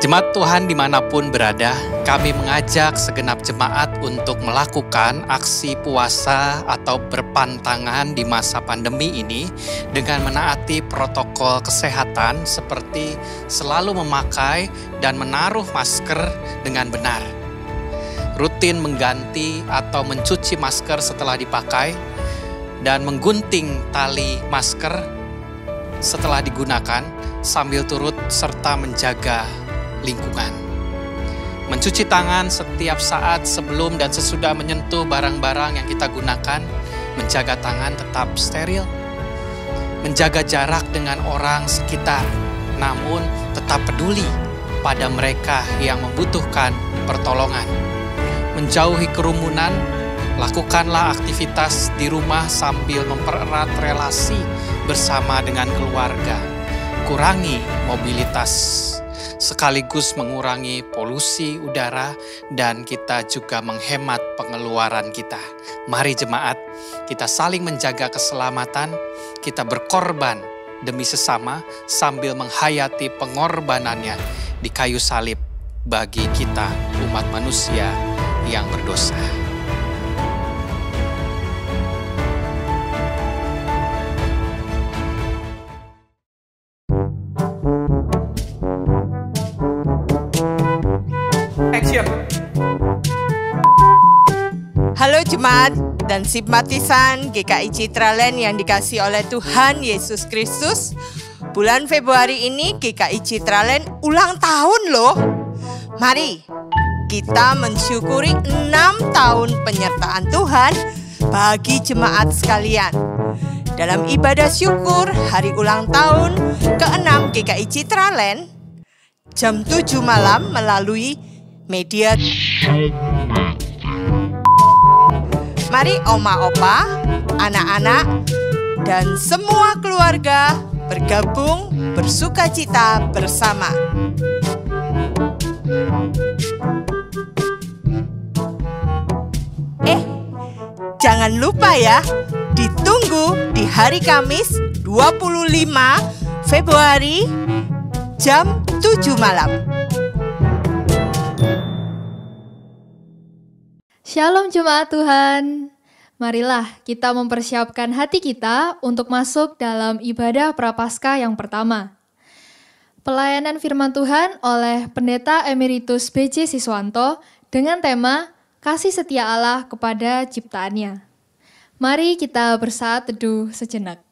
Jemaat Tuhan dimanapun berada, kami mengajak segenap jemaat untuk melakukan aksi puasa atau berpantangan di masa pandemi ini dengan menaati protokol kesehatan seperti selalu memakai dan menaruh masker dengan benar. Rutin mengganti atau mencuci masker setelah dipakai dan menggunting tali masker setelah digunakan sambil turut serta menjaga lingkungan. Mencuci tangan setiap saat sebelum dan sesudah menyentuh barang-barang yang kita gunakan, menjaga tangan tetap steril, menjaga jarak dengan orang sekitar, namun tetap peduli pada mereka yang membutuhkan pertolongan. Menjauhi kerumunan, lakukanlah aktivitas di rumah sambil mempererat relasi bersama dengan keluarga. Kurangi mobilitas sekaligus mengurangi polusi udara dan kita juga menghemat pengeluaran kita. Mari jemaat, kita saling menjaga keselamatan, kita berkorban demi sesama sambil menghayati pengorbanannya di kayu salib bagi kita umat manusia yang berdosa. Halo jemaat dan simpatisan GKI Citraland yang dikasihi oleh Tuhan Yesus Kristus. Bulan Februari ini GKI Citraland ulang tahun loh. Mari kita mensyukuri 6 tahun penyertaan Tuhan bagi jemaat sekalian. Dalam ibadah syukur hari ulang tahun ke-6 GKI Citraland, jam 7 malam melalui media. Mari oma opa, anak-anak, dan semua keluarga bergabung bersukacita bersama. Jangan lupa ya, ditunggu di hari Kamis 25 Februari jam 7 malam. Shalom jemaat Tuhan. Marilah kita mempersiapkan hati kita untuk masuk dalam ibadah Prapaskah yang pertama. Pelayanan firman Tuhan oleh Pendeta Emeritus B.J. Siswanto dengan tema Kasih Setia Allah kepada Ciptaannya. Mari kita bersaat teduh sejenak.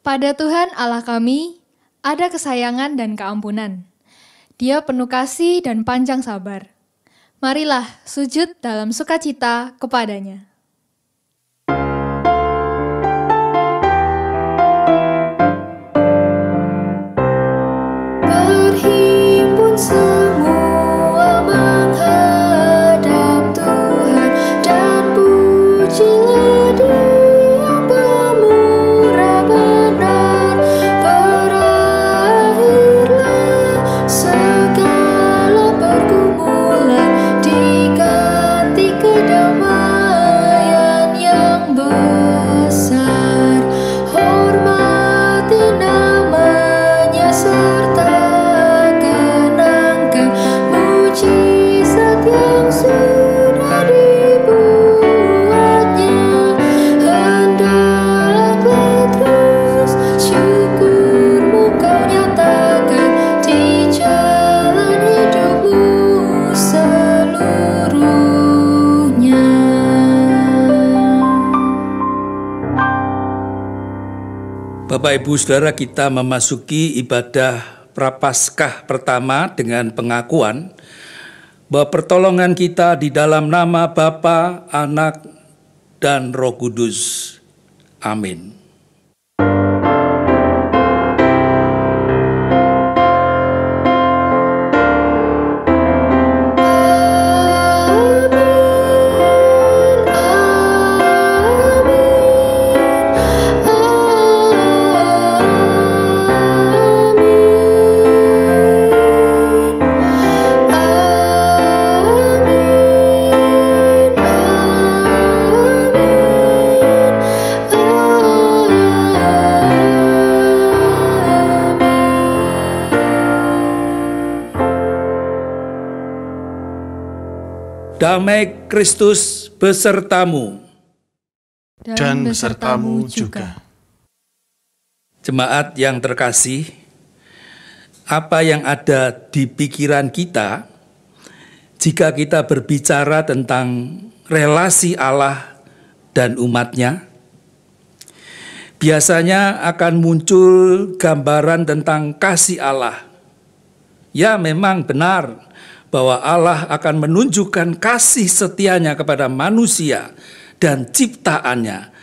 Pada Tuhan Allah kami, ada kesayangan dan keampunan. Dia penuh kasih dan panjang sabar. Marilah sujud dalam sukacita kepadanya. Berhimpun semua menghadap Tuhan dan pujilah Dia. Bapak Ibu Saudara, kita memasuki ibadah Prapaskah pertama dengan pengakuan bahwa pertolongan kita di dalam nama Bapa, Anak, dan Roh Kudus. Amin. Damai Kristus besertamu. Dan besertamu juga. Jemaat yang terkasih, apa yang ada di pikiran kita jika kita berbicara tentang relasi Allah dan umatnya? Biasanya akan muncul gambaran tentang kasih Allah. Ya, memang benar bahwa Allah akan menunjukkan kasih setianya kepada manusia dan ciptaannya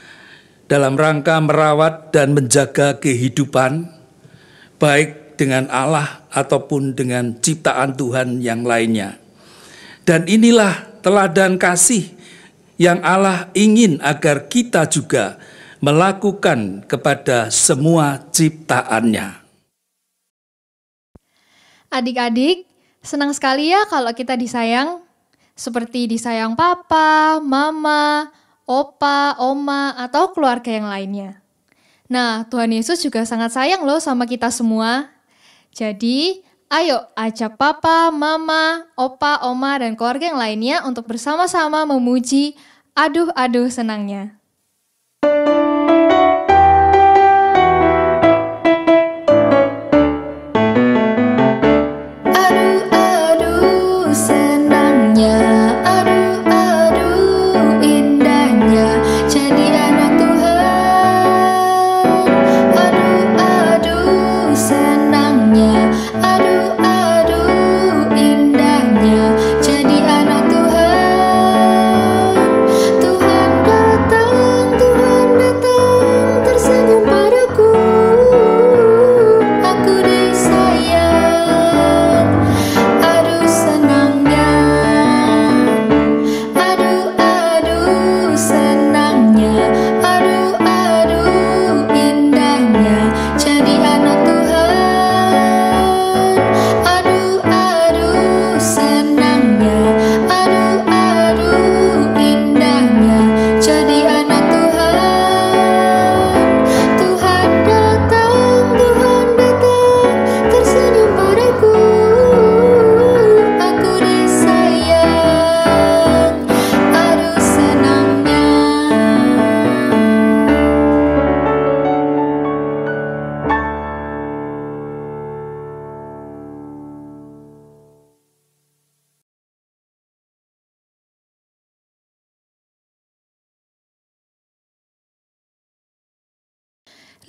dalam rangka merawat dan menjaga kehidupan, baik dengan Allah ataupun dengan ciptaan Tuhan yang lainnya. Dan inilah teladan kasih yang Allah ingin agar kita juga melakukan kepada semua ciptaannya. Adik-adik, senang sekali ya kalau kita disayang, seperti disayang papa, mama, opa, oma, atau keluarga yang lainnya. Nah, Tuhan Yesus juga sangat sayang loh sama kita semua. Jadi, ayo ajak papa, mama, opa, oma, dan keluarga yang lainnya untuk bersama-sama memuji aduh-aduh senangnya.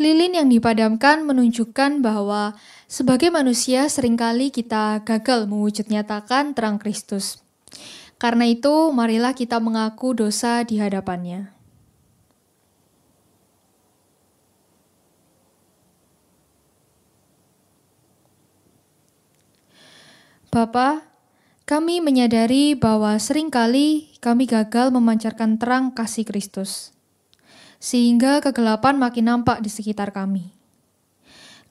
Lilin yang dipadamkan menunjukkan bahwa sebagai manusia seringkali kita gagal mewujud nyatakan terang Kristus. Karena itu, marilah kita mengaku dosa di hadapannya. Bapa, kami menyadari bahwa seringkali kami gagal memancarkan terang kasih Kristus, sehingga kegelapan makin nampak di sekitar kami.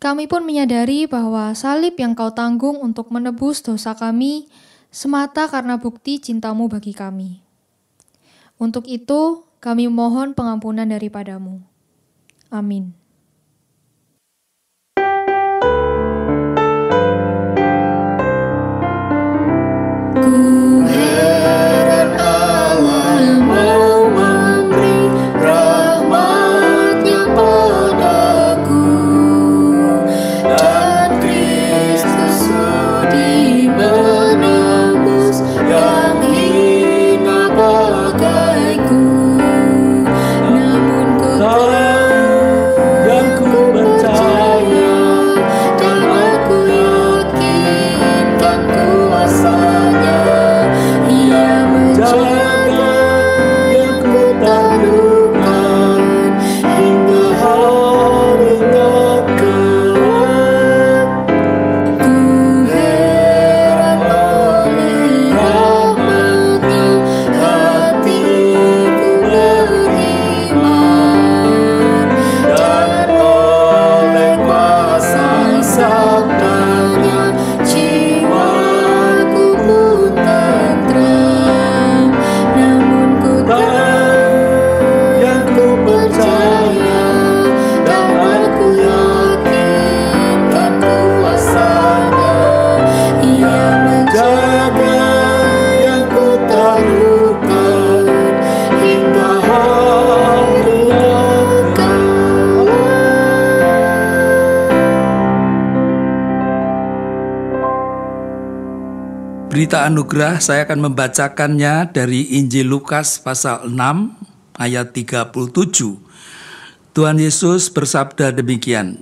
Kami pun menyadari bahwa salib yang Kau tanggung untuk menebus dosa kami semata karena bukti cinta-Mu bagi kami. Untuk itu, kami mohon pengampunan daripada-Mu. Amin. Ku heran Allah mau memberi rahmat-Nya padaku, dan Kristus sudi menebus yang hina bagaiku. Namun ku tahu Berita anugerah saya akan membacakannya dari Injil Lukas pasal 6 ayat 37. Tuhan Yesus bersabda demikian,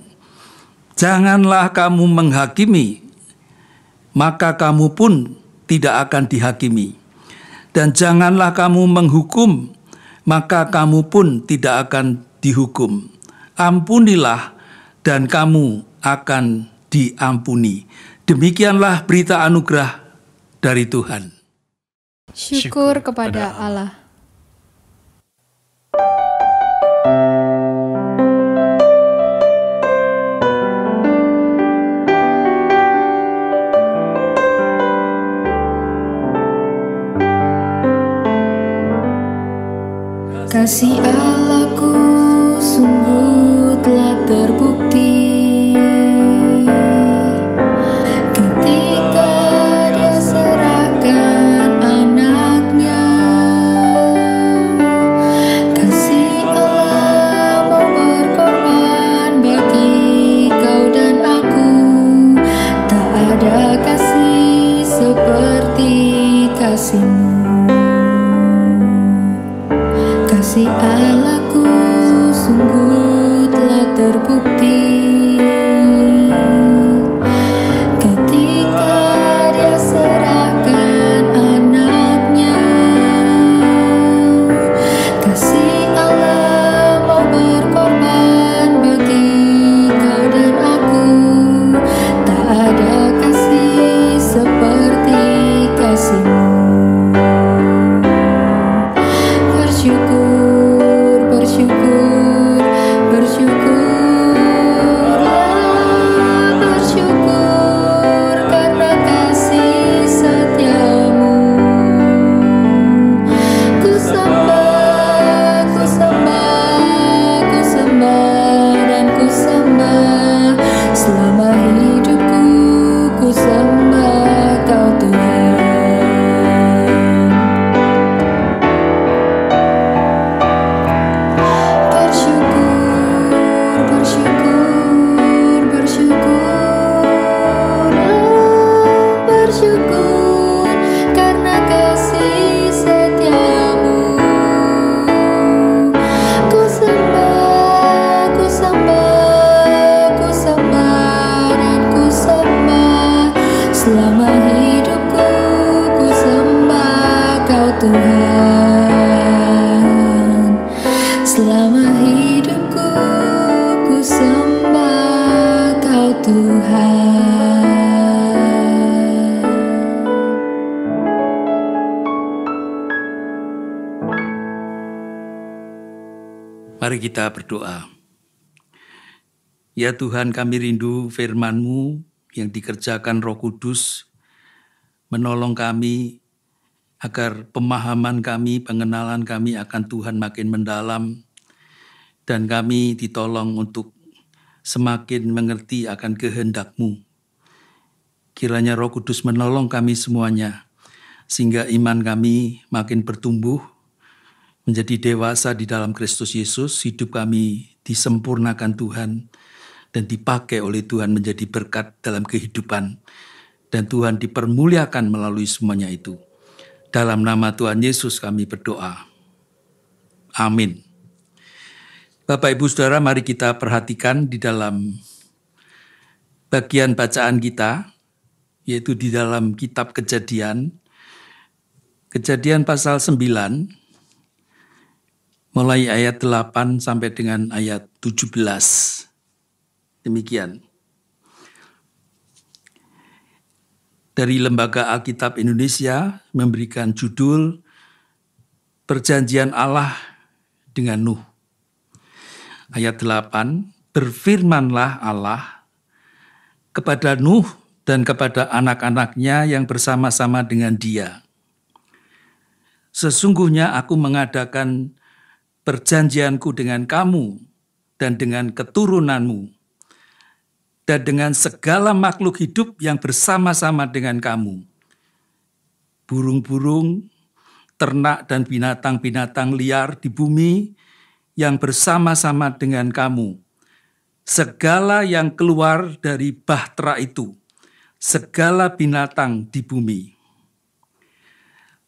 "Janganlah kamu menghakimi, maka kamu pun tidak akan dihakimi. Dan janganlah kamu menghukum, maka kamu pun tidak akan dihukum. Ampunilah, dan kamu akan diampuni." Demikianlah berita anugerah dari Tuhan. Syukur kepada Allah. Kasih Allahku sungguh telah terbukti ketika Dia serahkan anaknya. Kasih Allah mau berkorban bagi kau dan aku. Tak ada kasih seperti kasih-Mu. Kasih Allahku sungguh telah terbukti ketika Dia serahkan anaknya. Kasih Allah mau berkorban bagi kau dan aku. Tak ada kasih seperti kasih-Mu. Bersyukur, bersyukur, bersyukurlah, bersyukur karena kasih setia-Mu. Ku sembah, ku sembah, ku sembah dan ku sembah. Selama hidupku ku sembah Kau Tuhan. Bersyukur karena kasih setia-Mu. Ku sembah, ku sembah, ku sembah dan ku sembah. Selama hidupku ku sembah Kau Tuhan. Selama hidupku ku sembah Kau Tuhan. Mari kita berdoa. Ya Tuhan, kami rindu firman-Mu yang dikerjakan Roh Kudus, menolong kami agar pemahaman kami, pengenalan kami akan Tuhan makin mendalam, dan kami ditolong untuk semakin mengerti akan kehendak-Mu. Kiranya Roh Kudus menolong kami semuanya, sehingga iman kami makin bertumbuh, menjadi dewasa di dalam Kristus Yesus. Hidup kami disempurnakan Tuhan dan dipakai oleh Tuhan menjadi berkat dalam kehidupan. Dan Tuhan dipermuliakan melalui semuanya itu. Dalam nama Tuhan Yesus kami berdoa. Amin. Bapak Ibu Saudara, mari kita perhatikan di dalam bagian bacaan kita, yaitu di dalam kitab Kejadian. Kejadian pasal 9, mulai ayat 8 sampai dengan ayat 17. Demikian. Dari Lembaga Alkitab Indonesia memberikan judul Perjanjian Allah dengan Nuh. Ayat 8, berfirmanlah Allah kepada Nuh dan kepada anak-anaknya yang bersama-sama dengan dia. Sesungguhnya aku mengadakan perjanjianku dengan kamu dan dengan keturunanmu dan dengan segala makhluk hidup yang bersama-sama dengan kamu. Burung-burung, ternak dan binatang-binatang liar di bumi yang bersama-sama dengan kamu. Segala yang keluar dari bahtera itu, segala binatang di bumi.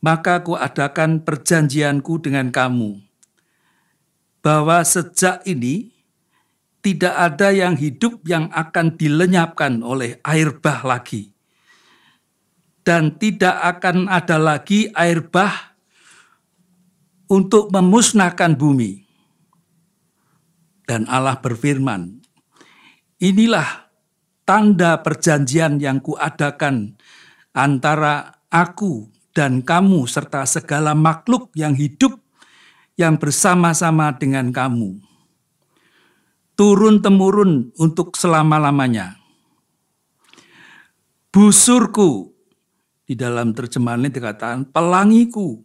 maka kuadakan perjanjianku dengan kamu, bahwa sejak ini tidak ada yang hidup yang akan dilenyapkan oleh air bah lagi. Dan tidak akan ada lagi air bah untuk memusnahkan bumi. Dan Allah berfirman, inilah tanda perjanjian yang kuadakan antara aku dan kamu serta segala makhluk yang hidup yang bersama-sama dengan kamu. Turun-temurun untuk selama-lamanya. Busurku, di dalam terjemahan ini dikatakan pelangiku,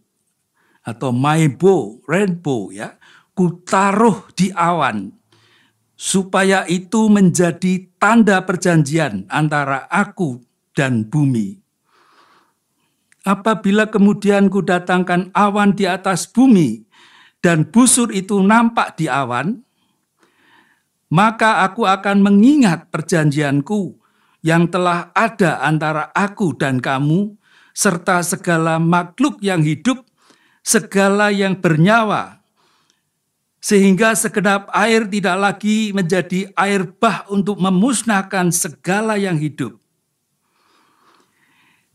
atau my bow, rainbow ya, kutaruh di awan, supaya itu menjadi tanda perjanjian antara aku dan bumi. Apabila kemudian kudatangkan awan di atas bumi, dan busur itu nampak di awan, maka aku akan mengingat perjanjianku yang telah ada antara aku dan kamu, serta segala makhluk yang hidup, segala yang bernyawa, sehingga segenap air tidak lagi menjadi air bah untuk memusnahkan segala yang hidup.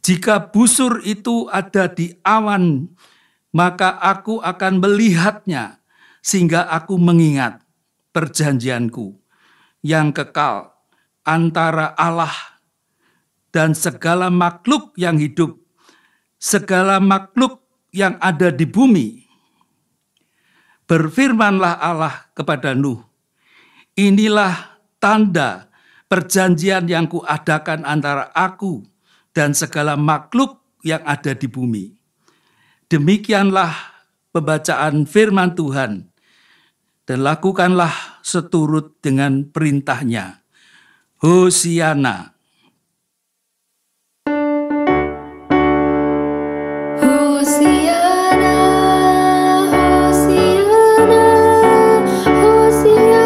Jika busur itu ada di awan, maka aku akan melihatnya, sehingga aku mengingat perjanjianku yang kekal antara Allah dan segala makhluk yang hidup, segala makhluk yang ada di bumi. Berfirmanlah Allah kepada Nuh, inilah tanda perjanjian yang kuadakan antara aku dan segala makhluk yang ada di bumi. Demikianlah pembacaan firman Tuhan, dan lakukanlah seturut dengan perintahnya. Hosiana. Hosiana, Hosiana, Hosiana.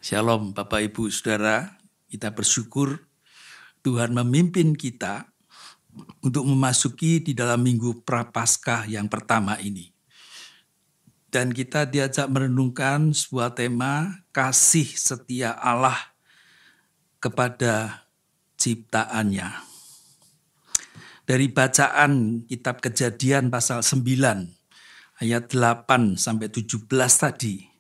Shalom Bapak Ibu Saudara, kita bersyukur Tuhan memimpin kita untuk memasuki di dalam minggu Prapaskah yang pertama ini. Dan kita diajak merenungkan sebuah tema kasih setia Allah kepada ciptaannya. Dari bacaan kitab Kejadian pasal 9 ayat 8 sampai 17 tadi.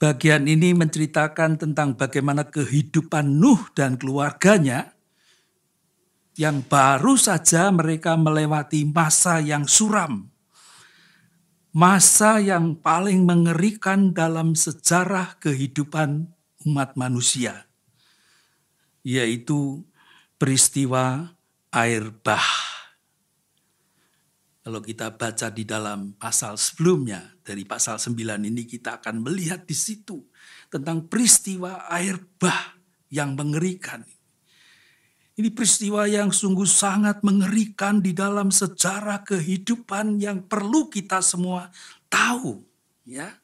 Bagian ini menceritakan tentang bagaimana kehidupan Nuh dan keluarganya yang baru saja mereka melewati masa yang suram. Masa yang paling mengerikan dalam sejarah kehidupan umat manusia. Yaitu peristiwa air bah. Kalau kita baca di dalam pasal sebelumnya, dari pasal 9 ini kita akan melihat di situ tentang peristiwa air bah yang mengerikan. Ini peristiwa yang sungguh sangat mengerikan di dalam sejarah kehidupan yang perlu kita semua tahu. Ya.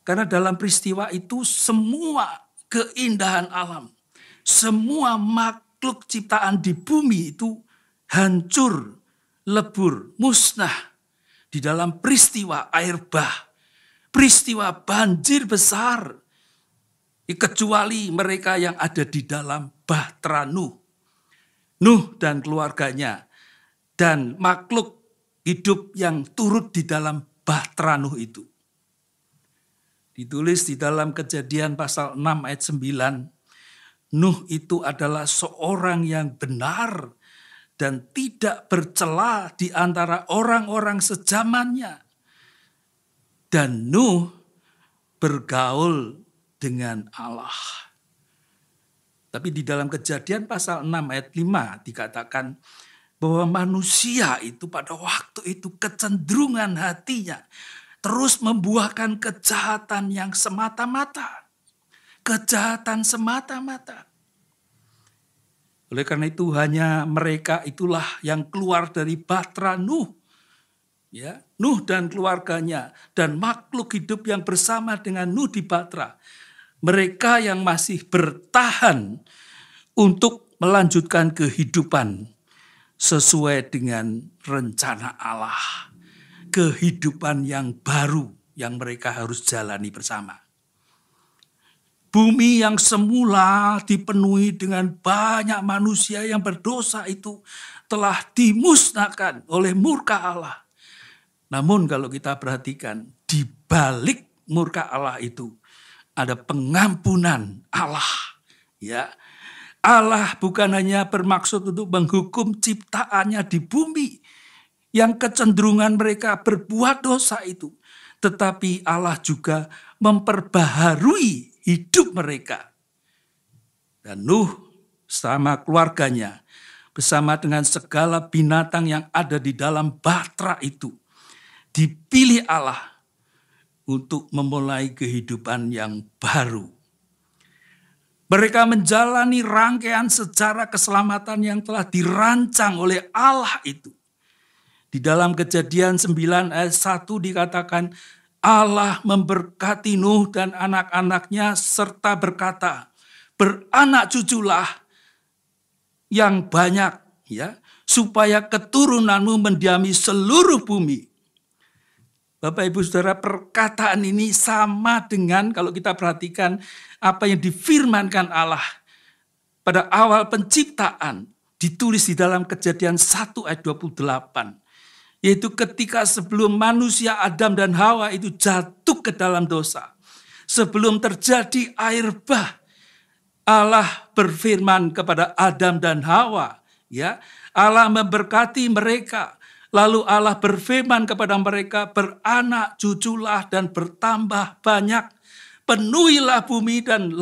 Karena dalam peristiwa itu semua keindahan alam, semua makhluk ciptaan di bumi itu hancur, lebur, musnah di dalam peristiwa air bah, peristiwa banjir besar, kecuali mereka yang ada di dalam bahtera Nuh. Nuh dan keluarganya dan makhluk hidup yang turut di dalam bahtera Nuh itu. Ditulis di dalam Kejadian pasal 6 ayat 9, Nuh itu adalah seorang yang benar dan tidak bercela di antara orang-orang sezamannya. Dan Nuh bergaul dengan Allah. Tapi di dalam Kejadian pasal 6 ayat 5 dikatakan bahwa manusia itu pada waktu itu kecenderungan hatinya terus membuahkan kejahatan yang semata-mata. Kejahatan semata-mata. Oleh karena itu hanya mereka itulah yang keluar dari bahtera Nuh. Ya, Nuh dan keluarganya dan makhluk hidup yang bersama dengan Nuh di bahtera. Mereka yang masih bertahan untuk melanjutkan kehidupan sesuai dengan rencana Allah. Kehidupan yang baru yang mereka harus jalani bersama. Bumi yang semula dipenuhi dengan banyak manusia yang berdosa itu telah dimusnahkan oleh murka Allah. Namun kalau kita perhatikan, di balik murka Allah itu ada pengampunan Allah. Ya, Allah bukan hanya bermaksud untuk menghukum ciptaannya di bumi yang kecenderungan mereka berbuat dosa itu, tetapi Allah juga memperbaharui hidup mereka. Dan Nuh sama keluarganya bersama dengan segala binatang yang ada di dalam bahtera itu dipilih Allah untuk memulai kehidupan yang baru. Mereka menjalani rangkaian sejarah keselamatan yang telah dirancang oleh Allah itu. Di dalam Kejadian 9 ayat 1 dikatakan, Allah memberkati Nuh dan anak-anaknya serta berkata, beranak cuculah yang banyak, ya, supaya keturunanmu mendiami seluruh bumi. Bapak Ibu Saudara, perkataan ini sama dengan kalau kita perhatikan apa yang difirmankan Allah pada awal penciptaan, ditulis di dalam Kejadian 1 ayat 28. Yaitu ketika sebelum manusia Adam dan Hawa itu jatuh ke dalam dosa. Sebelum terjadi air bah, Allah berfirman kepada Adam dan Hawa. Ya, Allah memberkati mereka. Lalu Allah berfirman kepada mereka, beranak cuculah dan bertambah banyak. Penuhilah bumi dan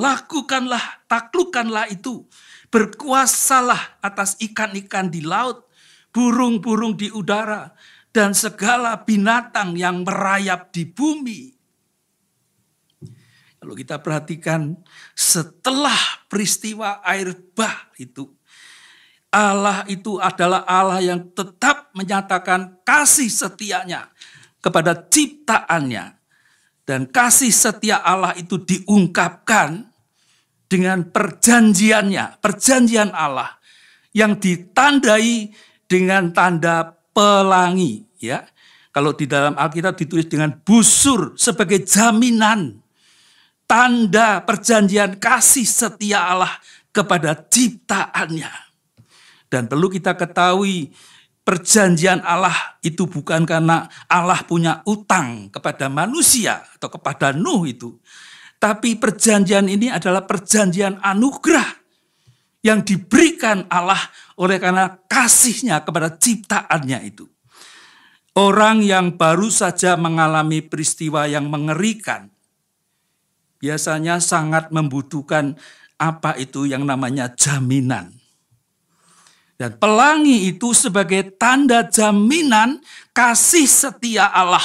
taklukkanlah itu. Berkuasalah atas ikan-ikan di laut, burung-burung di udara, dan segala binatang yang merayap di bumi. Kalau kita perhatikan setelah peristiwa air bah itu, Allah itu adalah Allah yang tetap menyatakan kasih setianya kepada ciptaannya. Dan kasih setia Allah itu diungkapkan dengan perjanjiannya, perjanjian Allah yang ditandai dengan tanda pelangi, ya. Kalau di dalam Alkitab ditulis dengan busur sebagai jaminan tanda perjanjian kasih setia Allah kepada ciptaannya. Dan perlu kita ketahui, perjanjian Allah itu bukan karena Allah punya utang kepada manusia atau kepada Nuh itu. Tapi perjanjian ini adalah perjanjian anugerah yang diberikan Allah oleh karena kasihnya kepada ciptaannya itu. Orang yang baru saja mengalami peristiwa yang mengerikan, biasanya sangat membutuhkan apa itu yang namanya jaminan. Dan pelangi itu sebagai tanda jaminan kasih setia Allah.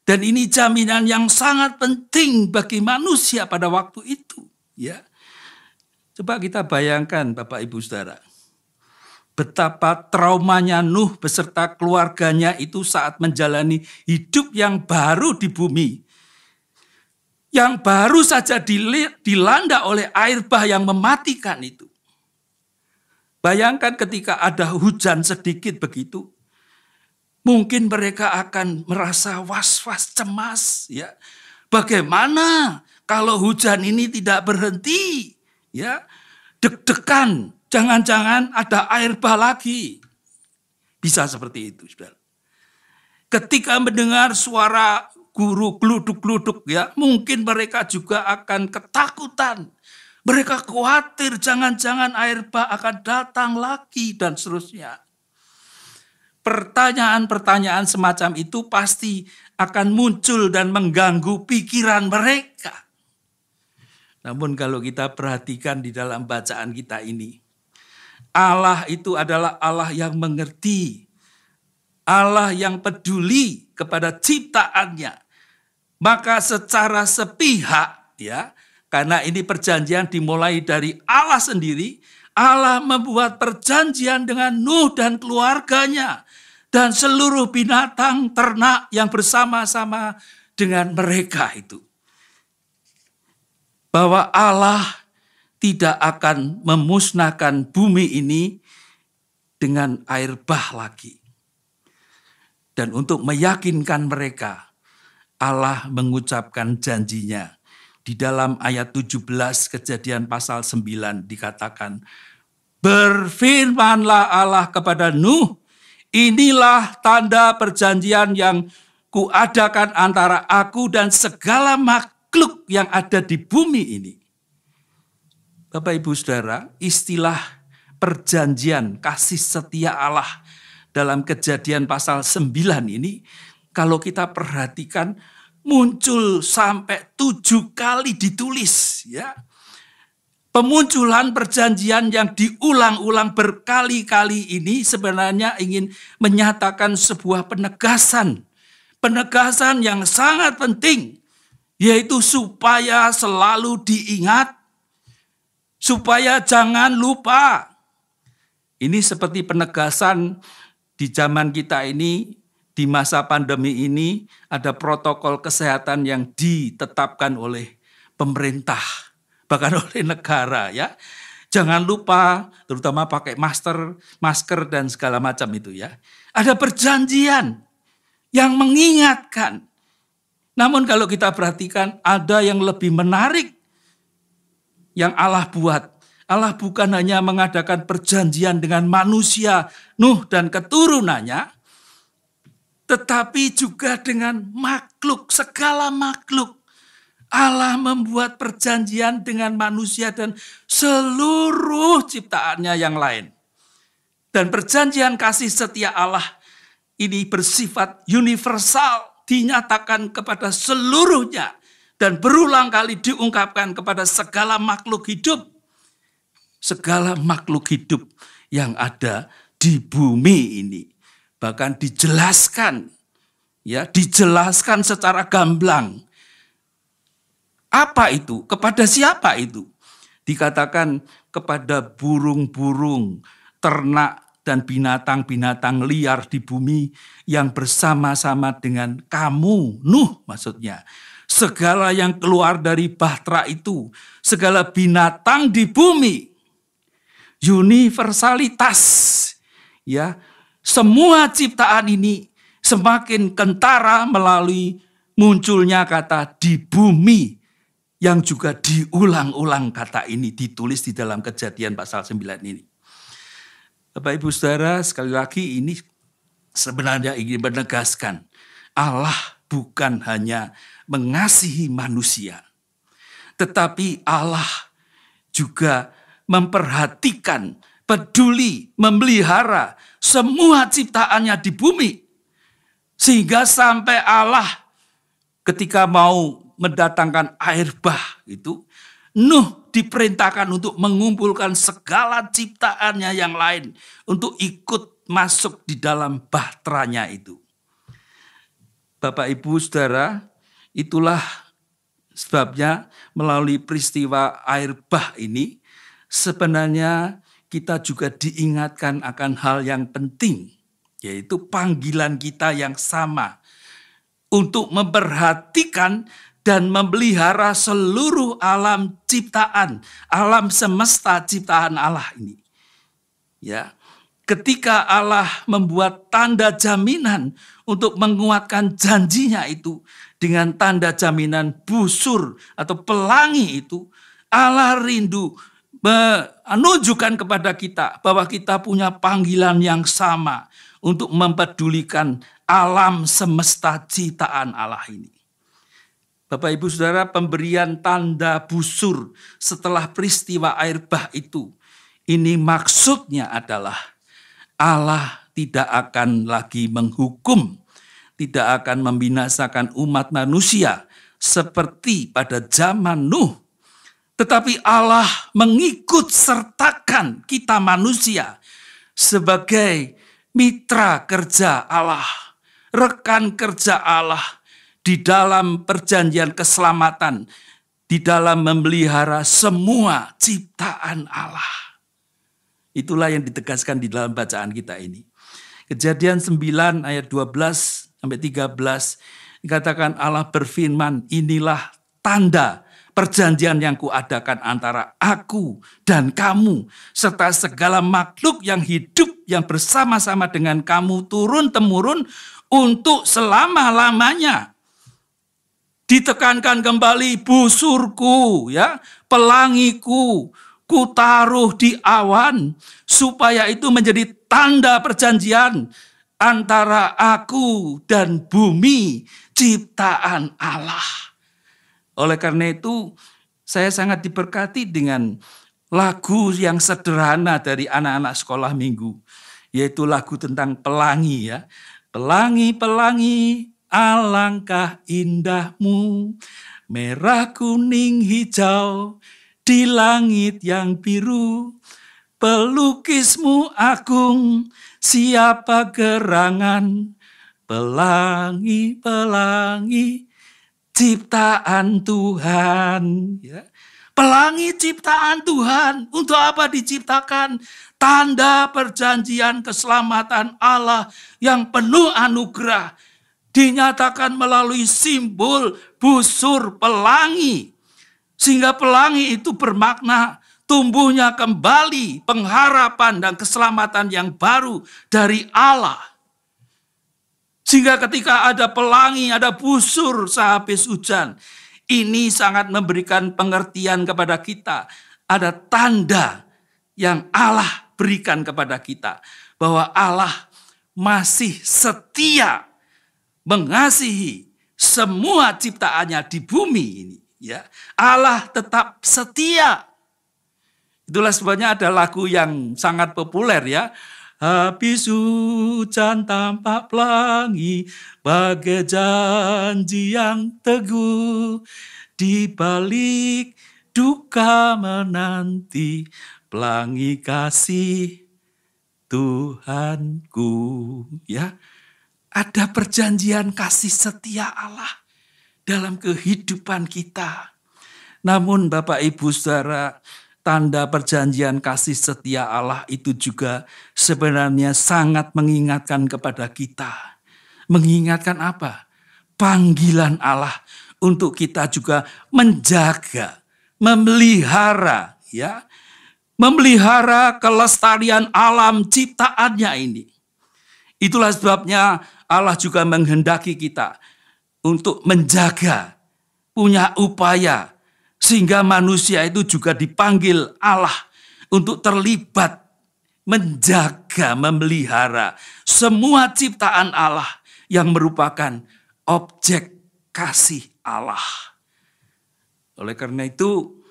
Dan ini jaminan yang sangat penting bagi manusia pada waktu itu. Ya, coba kita bayangkan Bapak Ibu Saudara, betapa traumanya Nuh beserta keluarganya itu saat menjalani hidup yang baru di bumi. Yang baru saja dilanda oleh air bah yang mematikan itu. Bayangkan ketika ada hujan sedikit begitu, mungkin mereka akan merasa was-was, cemas. Ya, bagaimana kalau hujan ini tidak berhenti? Ya, deg-degan. Jangan-jangan ada air bah lagi. Bisa seperti itu, saudara. Ketika mendengar suara guru gluduk-gluduk, ya, mungkin mereka juga akan ketakutan. Mereka khawatir jangan-jangan air bah akan datang lagi dan seterusnya. Pertanyaan-pertanyaan semacam itu pasti akan muncul dan mengganggu pikiran mereka. Namun kalau kita perhatikan di dalam bacaan kita ini, Allah itu adalah Allah yang mengerti. Allah yang peduli kepada ciptaannya. Maka secara sepihak, ya, karena ini perjanjian dimulai dari Allah sendiri, Allah membuat perjanjian dengan Nuh dan keluarganya dan seluruh binatang ternak yang bersama-sama dengan mereka itu. Bahwa Allah tidak akan memusnahkan bumi ini dengan air bah lagi. Dan untuk meyakinkan mereka, Allah mengucapkan janjinya. Di dalam ayat 17 Kejadian pasal 9 dikatakan, berfirmanlah Allah kepada Nuh, inilah tanda perjanjian yang kuadakan antara aku dan segala makhluk yang ada di bumi ini. Bapak Ibu Saudara, istilah perjanjian kasih setia Allah dalam Kejadian pasal 9 ini, kalau kita perhatikan muncul sampai 7 kali ditulis, ya. Pemunculan perjanjian yang diulang-ulang berkali-kali ini sebenarnya ingin menyatakan sebuah penegasan yang sangat penting, yaitu supaya selalu diingat, supaya jangan lupa. Ini seperti penegasan di zaman kita ini, di masa pandemi ini, ada protokol kesehatan yang ditetapkan oleh pemerintah, bahkan oleh negara, ya. Jangan lupa, terutama pakai masker dan segala macam itu, ya. Ada perjanjian yang mengingatkan. Namun kalau kita perhatikan, ada yang lebih menarik yang Allah buat. Allah bukan hanya mengadakan perjanjian dengan manusia, Nuh dan keturunannya, tetapi juga dengan makhluk, segala makhluk. Allah membuat perjanjian dengan manusia dan seluruh ciptaannya yang lain. Dan perjanjian kasih setia Allah ini bersifat universal, dinyatakan kepada seluruhnya dan berulang kali diungkapkan kepada segala makhluk hidup. Segala makhluk hidup yang ada di bumi ini. Bahkan dijelaskan, ya, dijelaskan secara gamblang. Apa itu? Kepada siapa itu? Dikatakan kepada burung-burung, ternak dan binatang-binatang liar di bumi yang bersama-sama dengan kamu, Nuh maksudnya. Segala yang keluar dari bahtera itu, segala binatang di bumi. Universalitas, ya. Semua ciptaan ini semakin kentara melalui munculnya kata di bumi yang juga diulang-ulang kata ini ditulis di dalam Kejadian pasal 9 ini. Bapak Ibu Saudara, sekali lagi ini sebenarnya ingin menegaskan Allah bukan hanya mengasihi manusia, tetapi Allah juga memperhatikan, peduli, memelihara semua ciptaannya di bumi. Sehingga sampai Allah ketika mau mendatangkan air bah itu, Nuh diperintahkan untuk mengumpulkan segala ciptaannya yang lain untuk ikut masuk di dalam bahteranya itu. Bapak Ibu Saudara, itulah sebabnya melalui peristiwa air bah ini sebenarnya kita juga diingatkan akan hal yang penting, yaitu panggilan kita yang sama untuk memperhatikan dan memelihara seluruh alam ciptaan, alam semesta ciptaan Allah ini. Ya, ketika Allah membuat tanda jaminan untuk menguatkan janjinya itu dengan tanda jaminan busur atau pelangi itu, Allah rindu menunjukkan kepada kita bahwa kita punya panggilan yang sama untuk mempedulikan alam semesta ciptaan Allah ini. Bapak Ibu Saudara, pemberian tanda busur setelah peristiwa air bah itu, ini maksudnya adalah Allah tidak akan lagi menghukum, tidak akan membinasakan umat manusia seperti pada zaman Nuh. Tetapi Allah mengikut sertakan kita manusia sebagai mitra kerja Allah, rekan kerja Allah di dalam perjanjian keselamatan, di dalam memelihara semua ciptaan Allah. Itulah yang ditegaskan di dalam bacaan kita ini. Kejadian 9 ayat 12 sampai 13 dikatakan Allah berfirman, inilah tanda perjanjian yang kuadakan antara aku dan kamu serta segala makhluk yang hidup yang bersama-sama dengan kamu turun-temurun untuk selama-lamanya. Ditekankan kembali busurku, ya, pelangiku, kutaruh di awan supaya itu menjadi tanda perjanjian antara aku dan bumi ciptaan Allah. Oleh karena itu saya sangat diberkati dengan lagu yang sederhana dari anak-anak sekolah minggu, yaitu lagu tentang pelangi, ya. Pelangi, pelangi, alangkah indahmu, merah, kuning, hijau, di langit yang biru. Pelukismu agung, siapa gerangan, pelangi, pelangi, ciptaan Tuhan. Ya. Pelangi ciptaan Tuhan, untuk apa diciptakan? Tanda perjanjian keselamatan Allah yang penuh anugerah dinyatakan melalui simbol busur pelangi. Sehingga pelangi itu bermakna tumbuhnya kembali pengharapan dan keselamatan yang baru dari Allah. Sehingga ketika ada pelangi, ada busur sehabis hujan, ini sangat memberikan pengertian kepada kita. Ada tanda yang Allah berikan kepada kita, bahwa Allah masih setia mengasihi semua ciptaannya di bumi ini. Ya, Allah tetap setia. Itulah sebabnya ada lagu yang sangat populer, ya. Habis hujan tampak pelangi, bagai janji yang teguh, di balik duka menanti, pelangi kasih Tuhanku. Ya, ada perjanjian kasih setia Allah dalam kehidupan kita. Namun Bapak Ibu Saudara, tanda perjanjian kasih setia Allah itu juga sebenarnya sangat mengingatkan kepada kita. Mengingatkan apa? Panggilan Allah untuk kita juga menjaga, memelihara, ya, memelihara kelestarian alam ciptaannya ini. Itulah sebabnya Allah juga menghendaki kita untuk menjaga, punya upaya, sehingga manusia itu juga dipanggil Allah untuk terlibat, menjaga, memelihara semua ciptaan Allah yang merupakan objek kasih Allah. Oleh karena itu,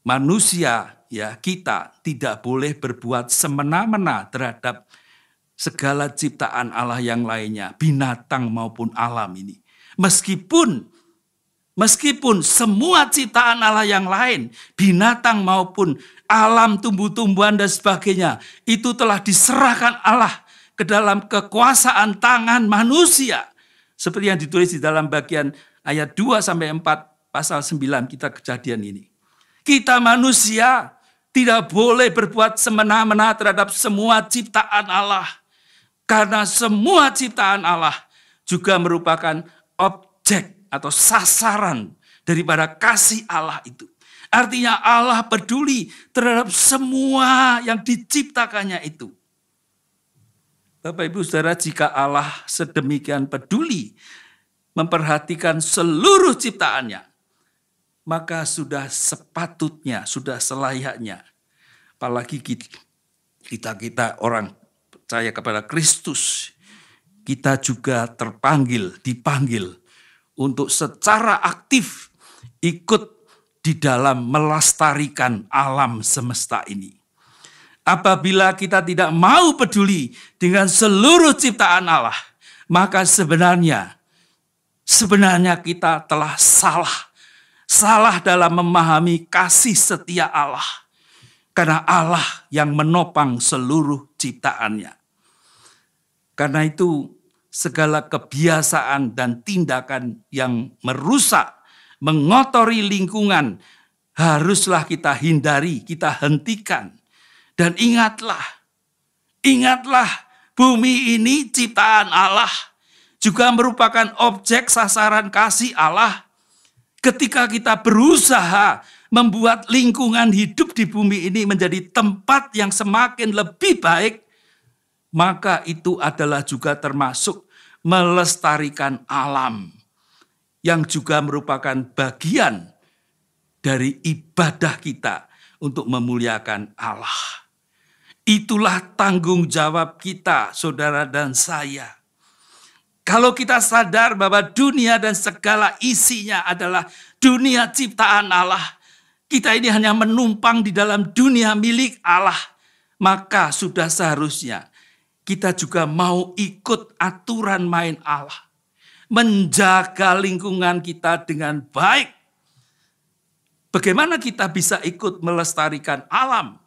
manusia, ya, kita tidak boleh berbuat semena-mena terhadap segala ciptaan Allah yang lainnya, binatang maupun alam ini. Meskipun semua ciptaan Allah yang lain, binatang maupun alam, tumbuh-tumbuhan dan sebagainya, itu telah diserahkan Allah ke dalam kekuasaan tangan manusia. Seperti yang ditulis di dalam bagian ayat 2-4 pasal 9 kita Kejadian ini. Kita manusia tidak boleh berbuat semena-mena terhadap semua ciptaan Allah. Karena semua ciptaan Allah juga merupakan objek atau sasaran daripada kasih Allah itu. Artinya Allah peduli terhadap semua yang diciptakannya itu. Bapak Ibu Saudara, jika Allah sedemikian peduli memperhatikan seluruh ciptaannya, maka sudah sepatutnya, sudah selayaknya, apalagi kita orang percaya kepada Kristus, kita juga dipanggil untuk secara aktif ikut di dalam melestarikan alam semesta ini. Apabila kita tidak mau peduli dengan seluruh ciptaan Allah, maka sebenarnya kita telah salah dalam memahami kasih setia Allah. Karena Allah yang menopang seluruh ciptaannya. Karena itu segala kebiasaan dan tindakan yang merusak, mengotori lingkungan haruslah kita hindari, kita hentikan. Dan ingatlah bumi ini ciptaan Allah, juga merupakan objek sasaran kasih Allah. Ketika kita berusaha membuat lingkungan hidup di bumi ini menjadi tempat yang semakin lebih baik, maka itu adalah juga termasuk melestarikan alam, yang juga merupakan bagian dari ibadah kita untuk memuliakan Allah. Itulah tanggung jawab kita, saudara dan saya. Kalau kita sadar bahwa dunia dan segala isinya adalah dunia ciptaan Allah, kita ini hanya menumpang di dalam dunia milik Allah, maka sudah seharusnya kita juga mau ikut aturan main Allah, menjaga lingkungan kita dengan baik. Bagaimana kita bisa ikut melestarikan alam?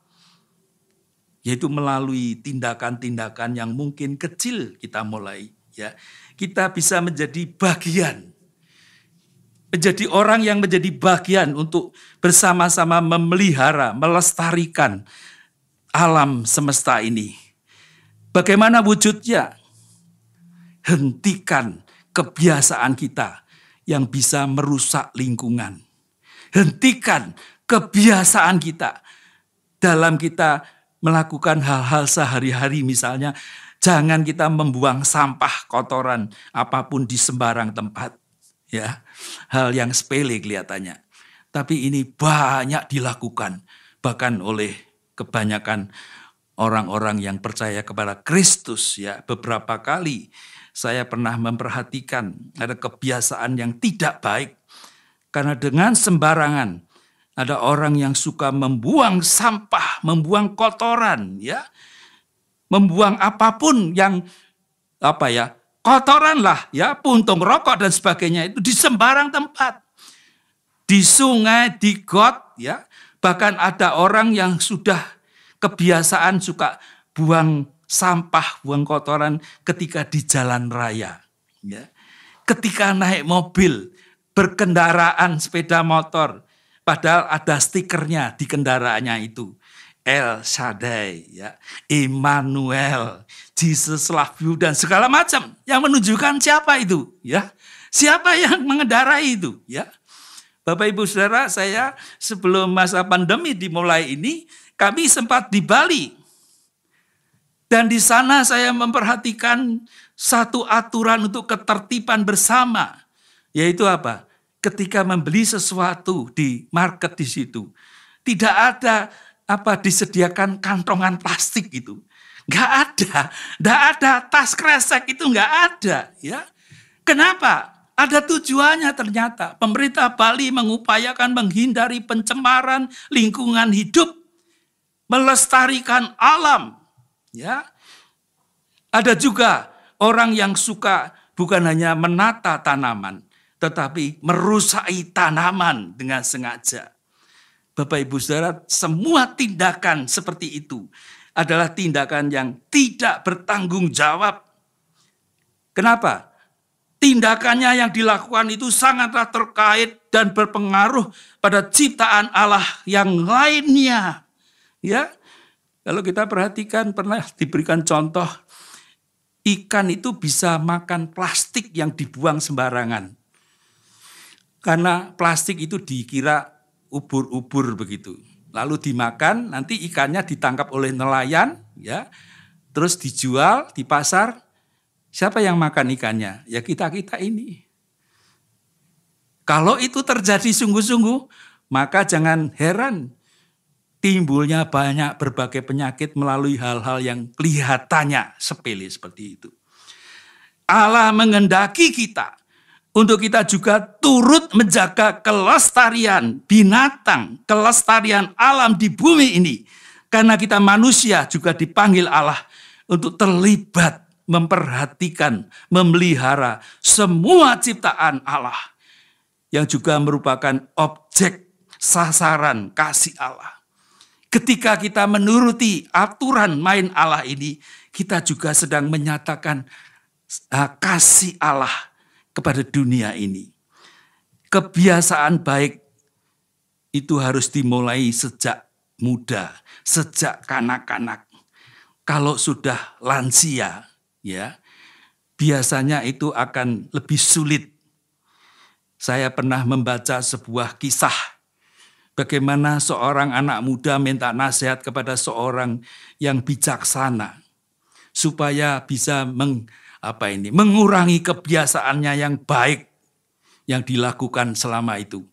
Yaitu melalui tindakan-tindakan yang mungkin kecil kita mulai. Ya, kita bisa menjadi bagian, menjadi orang yang menjadi bagian untuk bersama-sama memelihara, melestarikan alam semesta ini. Bagaimana wujudnya? Hentikan kebiasaan kita yang bisa merusak lingkungan. Hentikan kebiasaan kita dalam kita melakukan hal-hal sehari-hari, misalnya jangan kita membuang sampah kotoran apapun di sembarang tempat. Ya, hal yang sepele kelihatannya. Tapi ini banyak dilakukan bahkan oleh kebanyakan orang-orang yang percaya kepada Kristus. Ya, beberapa kali saya pernah memperhatikan ada kebiasaan yang tidak baik. Karena dengan sembarangan ada orang yang suka membuang sampah, membuang kotoran, ya. Membuang apapun yang kotoran lah, ya, puntung rokok dan sebagainya itu di sembarang tempat. Di sungai, di got, ya. Bahkan ada orang yang sudah kebiasaan suka buang sampah, buang kotoran ketika di jalan raya, ya. Ketika naik mobil, berkendaraan sepeda motor, padahal ada stikernya di kendaraannya itu. El Shaddai, ya, Immanuel, Jesus love you, dan segala macam yang menunjukkan siapa itu, ya, siapa yang mengendarai itu, ya. Bapak Ibu Saudara, saya sebelum masa pandemi dimulai ini, kami sempat di Bali, dan di sana saya memperhatikan satu aturan untuk ketertiban bersama, yaitu apa? Ketika membeli sesuatu di market di situ, tidak ada disediakan kantongan plastik itu. Enggak ada tas kresek itu, enggak ada, ya. Kenapa? Ada tujuannya ternyata. Pemerintah Bali mengupayakan menghindari pencemaran lingkungan hidup, melestarikan alam, ya. Ada juga orang yang suka bukan hanya menata tanaman, tetapi merusaki tanaman dengan sengaja. Bapak Ibu Saudara, semua tindakan seperti itu adalah tindakan yang tidak bertanggung jawab. Kenapa? Tindakannya yang dilakukan itu sangatlah terkait dan berpengaruh pada ciptaan Allah yang lainnya. Ya, kalau kita perhatikan, pernah diberikan contoh, ikan itu bisa makan plastik yang dibuang sembarangan. Karena plastik itu dikira ubur-ubur begitu. Lalu dimakan, nanti ikannya ditangkap oleh nelayan, ya. Terus dijual di pasar. Siapa yang makan ikannya? Ya kita-kita ini. Kalau itu terjadi sungguh-sungguh, maka jangan heran timbulnya banyak berbagai penyakit melalui hal-hal yang kelihatannya sepele seperti itu. Allah menghendaki kita untuk kita juga turut menjaga kelestarian binatang, kelestarian alam di bumi ini. Karena kita manusia juga dipanggil Allah untuk terlibat, memperhatikan, memelihara semua ciptaan Allah. Yang juga merupakan objek sasaran kasih Allah. Ketika kita menuruti aturan main Allah ini, kita juga sedang menyatakan kasih Allah kepada dunia ini. Kebiasaan baik itu harus dimulai sejak muda, sejak kanak-kanak. Kalau sudah lansia, ya, biasanya itu akan lebih sulit. Saya pernah membaca sebuah kisah bagaimana seorang anak muda minta nasihat kepada seorang yang bijaksana supaya bisa mengurangi kebiasaannya yang baik yang dilakukan selama itu.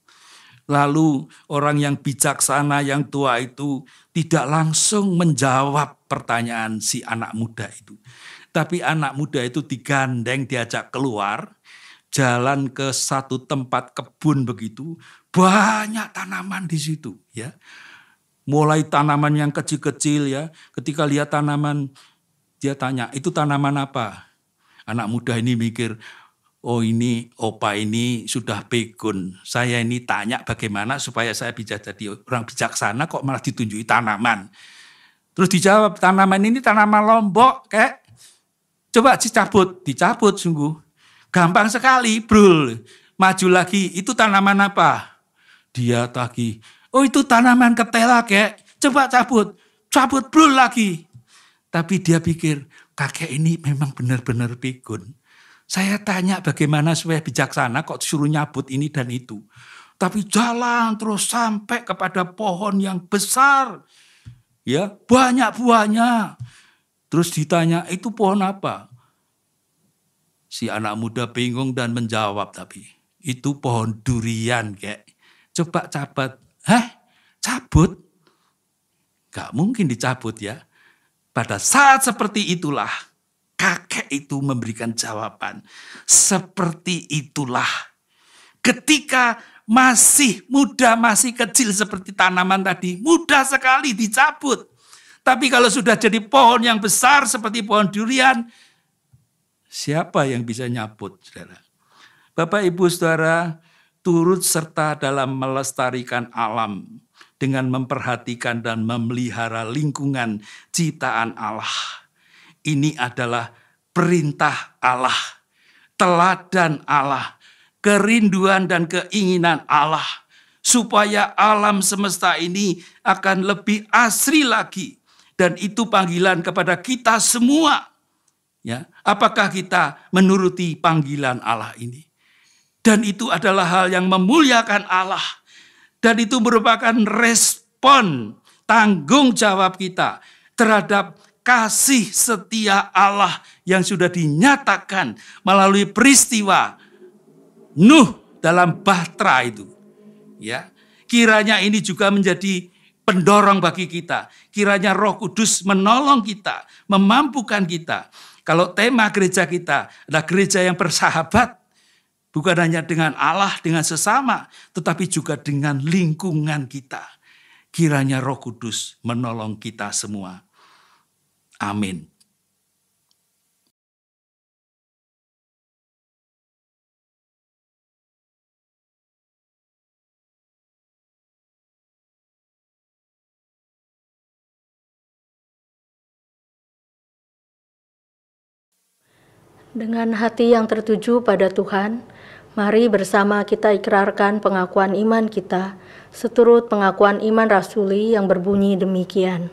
Lalu orang yang bijaksana yang tua itu tidak langsung menjawab pertanyaan si anak muda itu. Tapi anak muda itu digandeng, diajak keluar, jalan ke satu tempat kebun begitu, banyak tanaman di situ, ya. Mulai tanaman yang kecil-kecil, ya. Ketika lihat tanaman, dia tanya, itu tanaman apa? Anak muda ini mikir, oh ini opa ini sudah pikun. Saya ini tanya bagaimana supaya saya bisa jadi orang bijaksana kok malah ditunjuki tanaman. Terus dijawab, tanaman ini tanaman Lombok, kayak. Coba dicabut sungguh. Gampang sekali, brul. Maju lagi, itu tanaman apa? Dia tagih, oh itu tanaman ketela, kek. Coba cabut brul lagi. Tapi dia pikir, kakek ini memang benar-benar pikun. Saya tanya bagaimana supaya bijaksana kok suruh nyabut ini dan itu. Tapi jalan terus sampai kepada pohon yang besar. Ya, banyak buahnya. Terus ditanya, itu pohon apa? Si anak muda bingung dan menjawab, tapi itu pohon durian, kek. Coba cabut. Cabut? Gak mungkin dicabut, ya. Pada saat seperti itulah, kakek itu memberikan jawaban. Seperti itulah. Ketika masih muda, masih kecil seperti tanaman tadi, mudah sekali dicabut. Tapi kalau sudah jadi pohon yang besar seperti pohon durian, siapa yang bisa nyabut, saudara? Bapak, Ibu, saudara, turut serta dalam melestarikan alam dengan memperhatikan dan memelihara lingkungan ciptaan Allah. Ini adalah perintah Allah, teladan Allah, kerinduan dan keinginan Allah, supaya alam semesta ini akan lebih asri lagi. Dan itu panggilan kepada kita semua. Ya, apakah kita menuruti panggilan Allah ini? Dan itu adalah hal yang memuliakan Allah. Dan itu merupakan respon tanggung jawab kita terhadap kasih setia Allah yang sudah dinyatakan melalui peristiwa Nuh dalam bahtera itu. Ya, kiranya ini juga menjadi pendorong bagi kita. Kiranya Roh Kudus menolong kita, memampukan kita. Kalau tema gereja kita adalah gereja yang bersahabat, bukan hanya dengan Allah, dengan sesama, tetapi juga dengan lingkungan kita. Kiranya Roh Kudus menolong kita semua. Amin. Dengan hati yang tertuju pada Tuhan, mari bersama kita ikrarkan pengakuan iman kita, seturut pengakuan iman rasuli yang berbunyi demikian.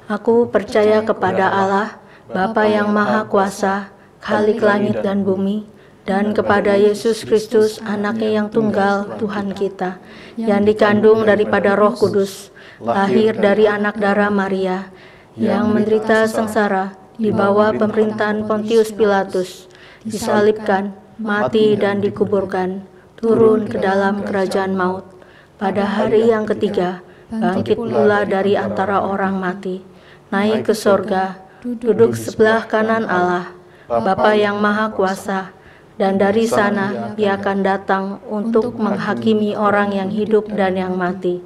Aku percaya kepada Allah, Bapa yang Maha Kuasa, Khalik langit dan bumi, dan kepada Yesus Kristus, Anaknya yang tunggal, Tuhan kita, yang dikandung daripada Roh Kudus, lahir dari anak darah Maria, yang menderita sengsara, di bawah pemerintahan Pontius Pilatus, disalibkan, mati dan dikuburkan, turun ke dalam kerajaan maut. Pada hari yang ketiga, bangkit pula dari antara orang mati, naik ke sorga, duduk sebelah kanan Allah, Bapa yang Maha Kuasa, dan dari sana Ia akan datang untuk menghakimi orang yang hidup dan yang mati.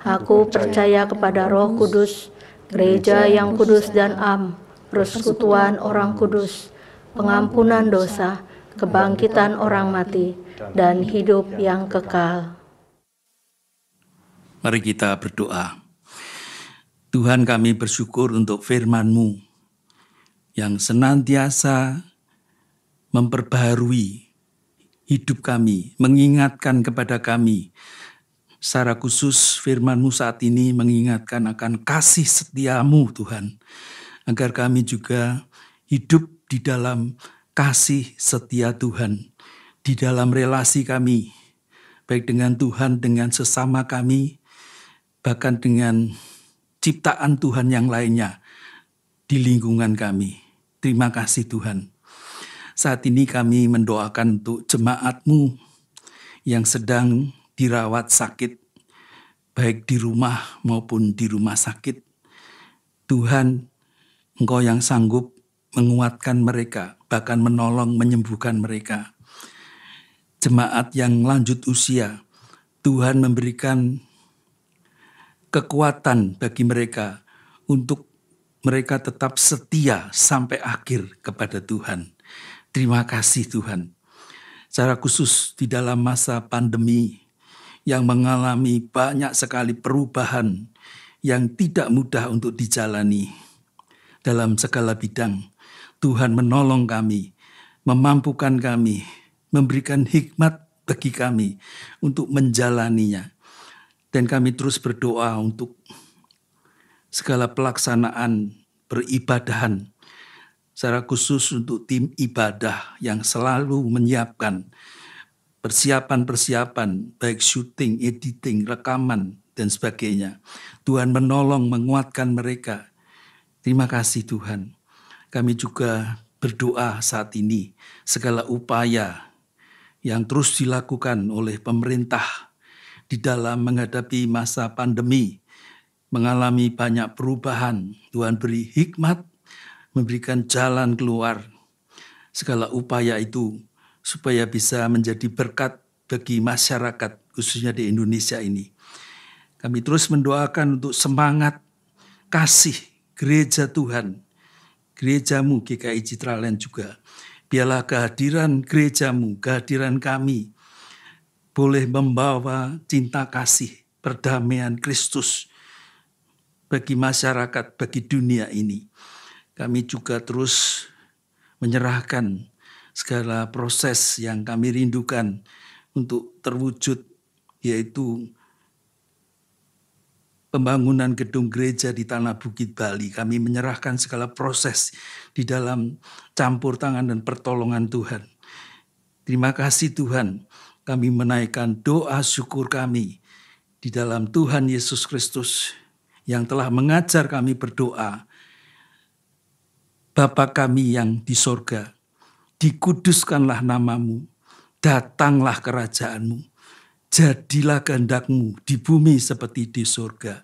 Aku percaya kepada Roh Kudus, gereja yang kudus dan am, persekutuan orang kudus, pengampunan dosa, kebangkitan orang mati, dan hidup yang kekal. Mari kita berdoa. Tuhan, kami bersyukur untuk firman-Mu yang senantiasa memperbaharui hidup kami, mengingatkan kepada kami Secara khusus firman-Mu saat ini mengingatkan akan kasih setiamu Tuhan, agar kami juga hidup di dalam kasih setia Tuhan, di dalam relasi kami, baik dengan Tuhan, dengan sesama kami, bahkan dengan ciptaan Tuhan yang lainnya di lingkungan kami. Terima kasih Tuhan. Saat ini kami mendoakan untuk jemaat-Mu yang sedang dirawat sakit, baik di rumah maupun di rumah sakit. Tuhan, Engkau yang sanggup menguatkan mereka, bahkan menolong menyembuhkan mereka. Jemaat yang lanjut usia, Tuhan memberikan kekuatan bagi mereka untuk mereka tetap setia sampai akhir kepada Tuhan. Terima kasih Tuhan. Secara khusus di dalam masa pandemi yang mengalami banyak sekali perubahan yang tidak mudah untuk dijalani dalam segala bidang, Tuhan menolong kami, memampukan kami, memberikan hikmat bagi kami untuk menjalaninya. Dan kami terus berdoa untuk segala pelaksanaan peribadahan, secara khusus untuk tim ibadah yang selalu menyiapkan persiapan-persiapan, baik syuting, editing, rekaman, dan sebagainya. Tuhan menolong, menguatkan mereka. Terima kasih Tuhan. Kami juga berdoa saat ini, segala upaya yang terus dilakukan oleh pemerintah di dalam menghadapi masa pandemi, mengalami banyak perubahan. Tuhan beri hikmat, memberikan jalan keluar segala upaya itu supaya bisa menjadi berkat bagi masyarakat khususnya di Indonesia ini. Kami terus mendoakan untuk semangat kasih gereja Tuhan, gereja-Mu GKI Citraland juga. Biarlah kehadiran gereja-Mu, kehadiran kami boleh membawa cinta kasih, perdamaian Kristus bagi masyarakat, bagi dunia ini. Kami juga terus menyerahkan segala proses yang kami rindukan untuk terwujud, yaitu pembangunan gedung gereja di Tanah Bukit Bali. Kami menyerahkan segala proses di dalam campur tangan dan pertolongan Tuhan. Terima kasih Tuhan, kami menaikkan doa syukur kami di dalam Tuhan Yesus Kristus yang telah mengajar kami berdoa. Bapa kami yang di sorga, dikuduskanlah namamu, datanglah kerajaan-Mu, jadilah kehendak-Mu di bumi seperti di sorga.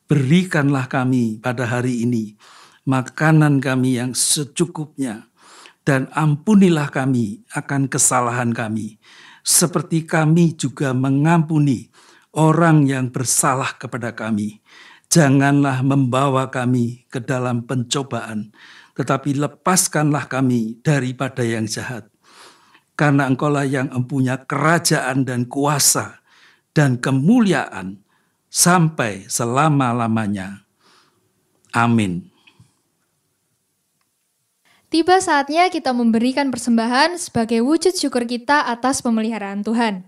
Berikanlah kami pada hari ini makanan kami yang secukupnya, dan ampunilah kami akan kesalahan kami, seperti kami juga mengampuni orang yang bersalah kepada kami. Janganlah membawa kami ke dalam pencobaan, tetapi lepaskanlah kami daripada yang jahat. Karena Engkaulah yang mempunyai kerajaan dan kuasa dan kemuliaan sampai selama-lamanya. Amin. Tiba saatnya kita memberikan persembahan sebagai wujud syukur kita atas pemeliharaan Tuhan.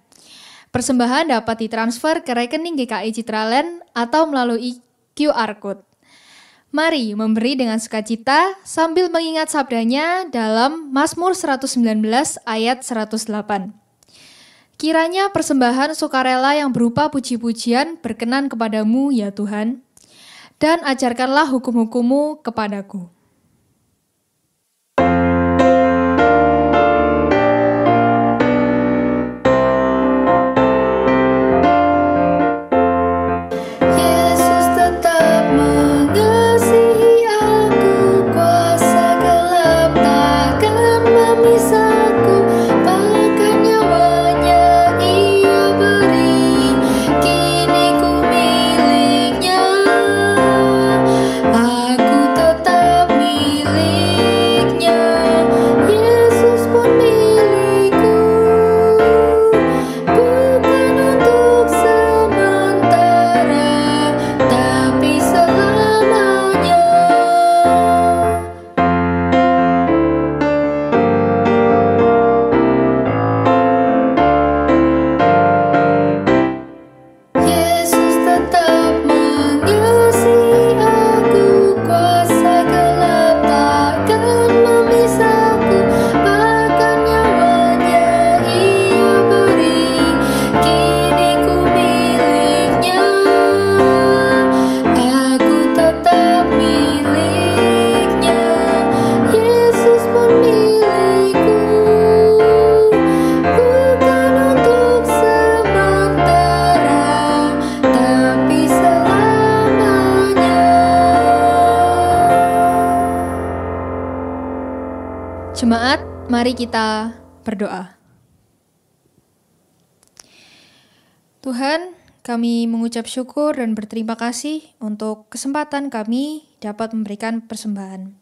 Persembahan dapat ditransfer ke rekening GKI Citraland atau melalui QR Code. Mari memberi dengan sukacita sambil mengingat sabdanya dalam Mazmur 119 ayat 108. Kiranya persembahan sukarela yang berupa puji-pujian berkenan kepadamu ya Tuhan, dan ajarkanlah hukum-hukum-Mu kepadaku. Aku tetap Mari kita berdoa. Tuhan, kami mengucap syukur dan berterima kasih untuk kesempatan kami dapat memberikan persembahan.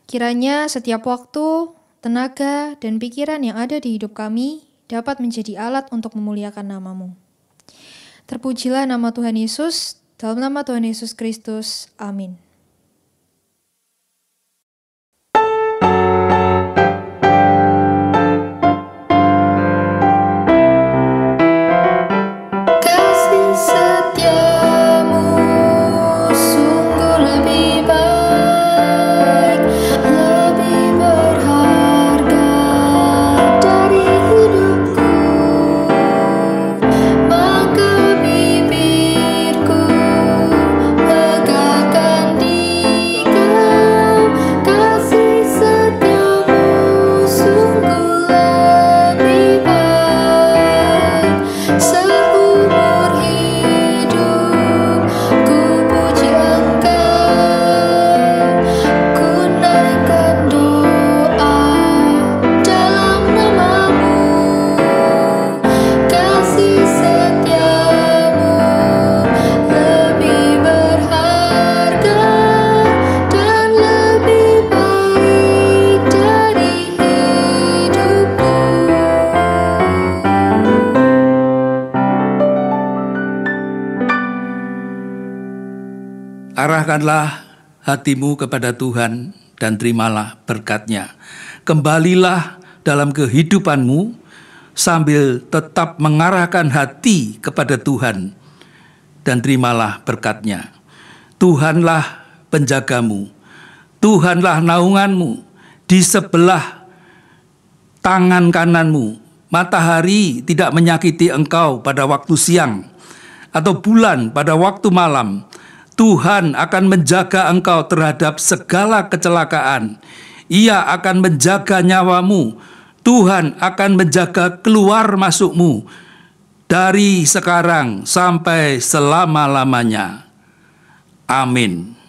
Kiranya setiap waktu, tenaga, dan pikiran yang ada di hidup kami dapat menjadi alat untuk memuliakan nama-Mu. Terpujilah nama Tuhan Yesus, dalam nama Tuhan Yesus Kristus. Amin. Arahkanlah hatimu kepada Tuhan dan terimalah berkat-Nya. Kembalilah dalam kehidupanmu sambil tetap mengarahkan hati kepada Tuhan dan terimalah berkat-Nya. Tuhanlah penjagamu, Tuhanlah naunganmu, di sebelah tangan kananmu. Matahari tidak menyakiti engkau pada waktu siang atau bulan pada waktu malam. Tuhan akan menjaga engkau terhadap segala kecelakaan. Ia akan menjaga nyawamu. Tuhan akan menjaga keluar masukmu dari sekarang sampai selama-lamanya. Amin.